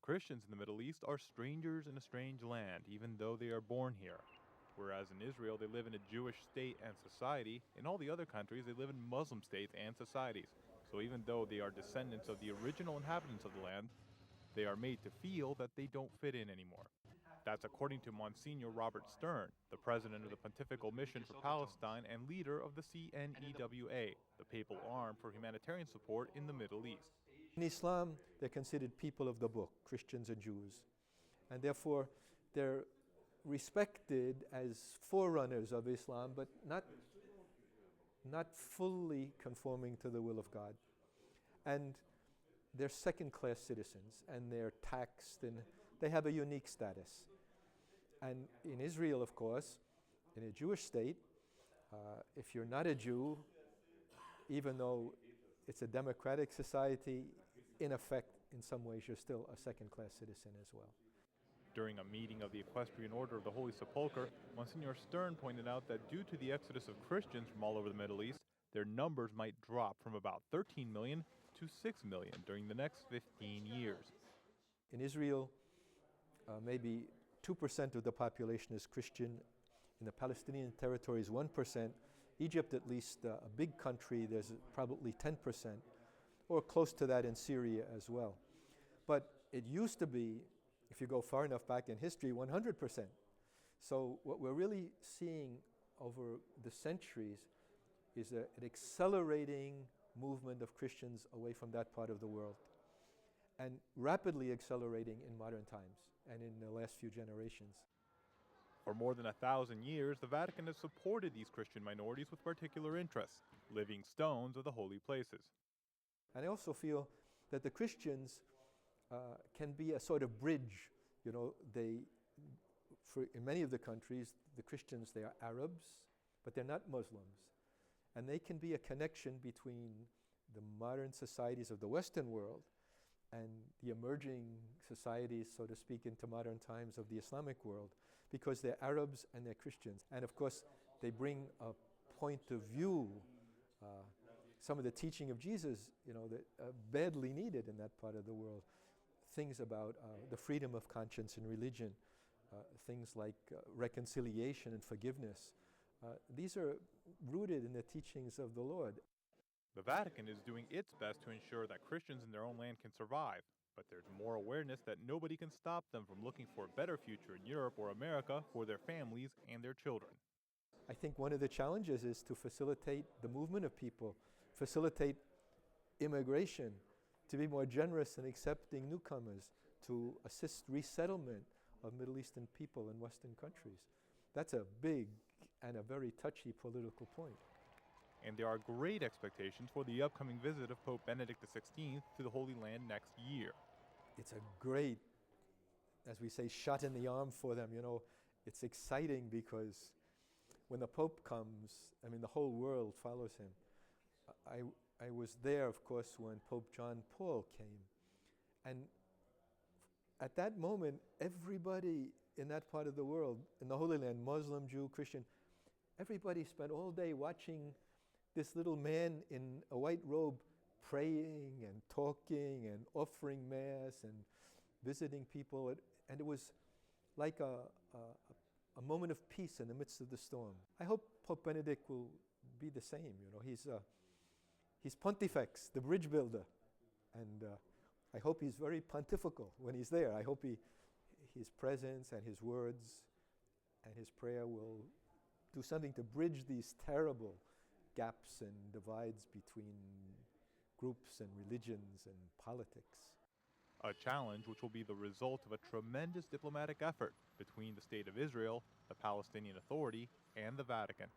Christians in the Middle East are strangers in a strange land, even though they are born here. Whereas in Israel, they live in a Jewish state and society, in all the other countries, they live in Muslim states and societies. So even though they are descendants of the original inhabitants of the land, they are made to feel that they don't fit in anymore. That's according to Monsignor Robert Stern, the president of the Pontifical Mission for Palestine and leader of the CNEWA, the papal arm for humanitarian support in the Middle East. In Islam, they're considered people of the book, Christians and Jews, and therefore they're respected as forerunners of Islam, but not fully conforming to the will of God. And they're second-class citizens, and they're taxed, and they have a unique status. And in Israel, of course, in a Jewish state, if you're not a Jew, even though it's a democratic society, in effect, in some ways, you're still a second-class citizen as well. During a meeting of the Equestrian Order of the Holy Sepulchre, Monsignor Stern pointed out that due to the exodus of Christians from all over the Middle East, their numbers might drop from about 13 million to 6 million during the next 15 years. In Israel, maybe 2% of the population is Christian. In the Palestinian territories, 1%. Egypt, at least a big country, there's probably 10%, or close to that in Syria as well. But it used to be, if you go far enough back in history, 100%. So what we're really seeing over the centuries is an accelerating movement of Christians away from that part of the world, and rapidly accelerating in modern times and in the last few generations. For more than 1,000 years, the Vatican has supported these Christian minorities with particular interests, living stones of the holy places. And I also feel that the Christians can be a sort of bridge. You know, in many of the countries, the Christians, they are Arabs, but they're not Muslims. And they can be a connection between the modern societies of the Western world and the emerging societies, so to speak, into modern times of the Islamic world, because they're Arabs and they're Christians. And of course, they bring a point of view, some of the teaching of Jesus, you know, that badly needed in that part of the world. Things about the freedom of conscience in religion, things like reconciliation and forgiveness. These are rooted in the teachings of the Lord. The Vatican is doing its best to ensure that Christians in their own land can survive, but there's more awareness that nobody can stop them from looking for a better future in Europe or America for their families and their children. I think one of the challenges is to facilitate the movement of people, facilitate immigration, to be more generous in accepting newcomers, to assist resettlement of Middle Eastern people in Western countries. That's a big and a very touchy political point. And there are great expectations for the upcoming visit of Pope Benedict XVI to the Holy Land next year. It's a great, as we say, shot in the arm for them. You know, it's exciting because when the Pope comes, I mean, the whole world follows him. I was there, of course, when Pope John Paul came. And at that moment, everybody in that part of the world, in the Holy Land, Muslim, Jew, Christian, everybody spent all day watching this little man in a white robe praying and talking and offering Mass and visiting people. And it was like a moment of peace in the midst of the storm. I hope Pope Benedict will be the same. You know, he's Pontifex, the bridge builder. And I hope he's very pontifical when he's there. I hope his presence and his words and his prayer will do something to bridge these terrible gaps and divides between groups and religions and politics. A challenge which will be the result of a tremendous diplomatic effort between the State of Israel, the Palestinian Authority, and the Vatican.